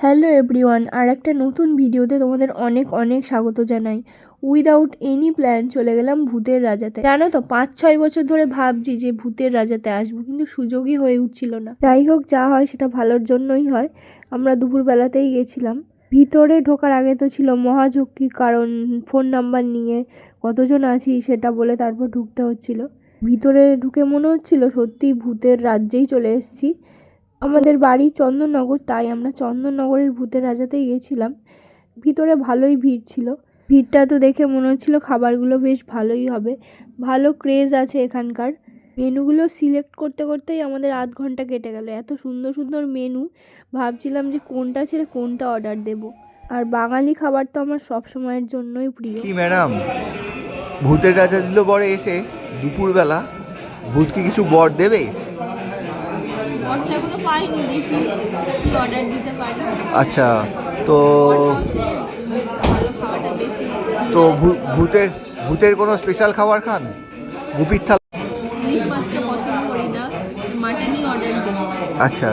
Hello everyone, আর একটা নতুন ভিডিওতে তোমাদের অনেক অনেক স্বাগত জানাই। উইদাউট এনি প্ল্যান চলে গেলাম ভূতের রাজাতে। জানো তো 5-6 বছর ধরে ভাবছি যে ভূতের রাজাতে আসবো, কিন্তু সুযোগই হয়ে উঠছিল না। যাই হোক, যা হয় সেটা ভালোর জন্যই হয়। আমরা দুপুরবেলাতেই গেছিলাম। ভিতরে ঢোকার আগে তো ছিল মহাঝক্কি, কারণ ফোন নাম্বার নিয়ে কতজন আছি সেটা বলে তারপর ঢুকতে হচ্ছিল। ভিতরে ঢুকে মনে হচ্ছিল সত্যি ভূতের রাজ্যেই চলে এসেছি। আমাদের বাড়ি চন্দননগর, তাই আমরা চন্দননগরের ভূতের রাজাতেই গেছিলাম। ভিতরে ভালোই ভিড় ছিল। ভিড়টা তো দেখে মনে হচ্ছিল খাবারগুলো বেশ ভালোই হবে, ভালো ক্রেজ আছে এখানকার। মেনুগুলো সিলেক্ট করতে করতেই আমাদের আধ ঘন্টা কেটে গেল। এত সুন্দর সুন্দর মেনু, ভাবছিলাম যে কোনটা ছেড়ে কোনটা অর্ডার দেব। আর বাঙালি খাবার তো আমার সব সময়ের জন্যই প্রিয়। কি ম্যাডাম, ভূতের রাজা দিল বরে এসে দুপুরবেলা ভূতকে কিছু বর দেবে? আচ্ছা, তো তো ভূতের ভূতের কোনো স্পেশাল খাবার খান? গুপির থালা? আচ্ছা,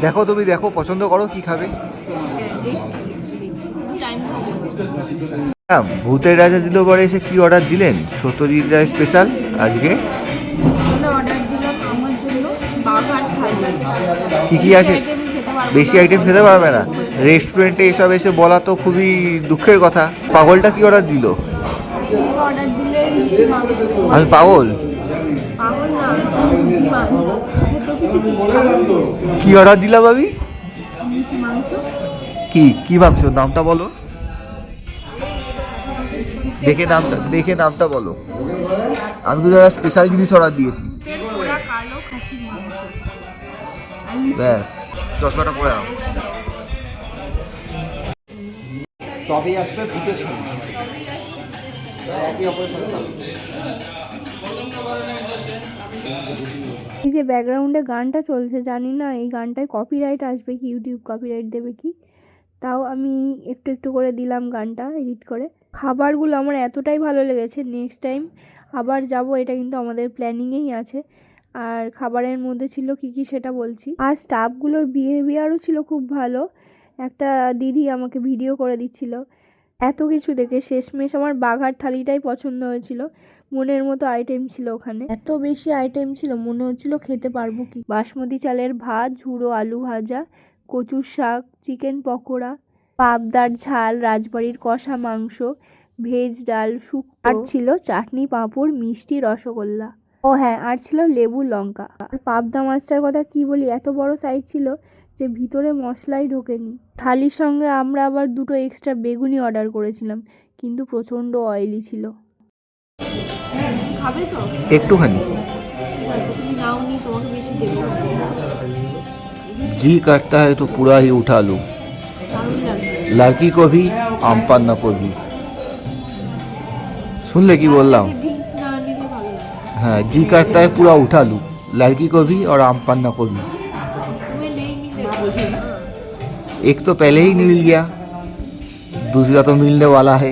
দেখো, তুমি দেখো, পছন্দ করো কি খাবে। ভূতের রাজা দিল বরে এসে কি অর্ডার দিলেন? সত্যজিৎ রায় স্পেশাল আজকে কি কি আছে? বেশি আইটেম খেতে পারবে না রেস্টুরেন্টে, এসব এসে বলা তো খুবই দুঃখের কথা। পাগলটা কি অর্ডার দিল? আমি পাগল? কি অর্ডার দিলা ভাবি? কি কি মাংস? নামটা বলো, দেখে নামটা বলো। আমি কিন্তু একটা স্পেশাল জিনিস অর্ডার দিয়েছি। ব্যাস, চশমাটা পরে নাও। তবেই আসবে ভূতের থালি। এই যে ব্যাকগ্রাউন্ডে গানটা চলছে, জানি না এই গানটায় কপিরাইট আসবে কি, ইউটিউব কপিরাইট দেবে কি। তাও আমি একটু একটু করে দিলাম গানটা এডিট করে। খাবারগুলো আমার এতটাই ভালো লেগেছে, নেক্সট টাইম আবার যাব, এটা কিন্তু আমাদের প্ল্যানিংয়েই আছে। আর খাবারের মধ্যে ছিল কি কি সেটা বলছি। আর স্টাফগুলোর বিহেভিয়ারও ছিল খুব ভালো। একটা দিদি আমাকে ভিডিও করে দিচ্ছিল। এত কিছু দেখে শেষমেশ আমার বাঘার থালিটাই পছন্দ হয়েছিল। মনের মতো আইটেম ছিল ওখানে, এত বেশি আইটেম ছিল মনে হচ্ছিল খেতে পারবো কি। বাসমতি চালের ভাত, ঝুড়ো আলু ভাজা, কচুর শাক, চিকেন পকোড়া, পাবদার ঝাল, রাজবাড়ির কষা মাংস, ভেজ ডাল, শুক্তো, আর ছিল চাটনি, পাঁপড়, মিষ্টি, রসগোল্লা। ও হ্যাঁ, আর ছিল লেবু লঙ্কা। আর পাবদা মাছটার কথা কি বলি, এত বড় সাইজ ছিল যে ভিতরে মশলাই ঢোকেনি। থালির সঙ্গে আমরা আবার 2টো এক্সট্রা বেগুনি অর্ডার করেছিলাম, কিন্তু প্রচণ্ড অয়েলি ছিল। খাবে তো? একটুখানি। ঠিক আছে, তুমি নাও নি, তোমাকে বেশি দেবো। जी करता है तो पूरा ही उठा लूं, लड़की को भी आम पन्ना को भी। सुन ले की बोल रहा हूँ? हाँ, जी करता है पूरा उठा लूं, लड़की को भी और आम पन्ना को भी। एक तो पहले ही मिल गया, दूसरा तो मिलने वाला है।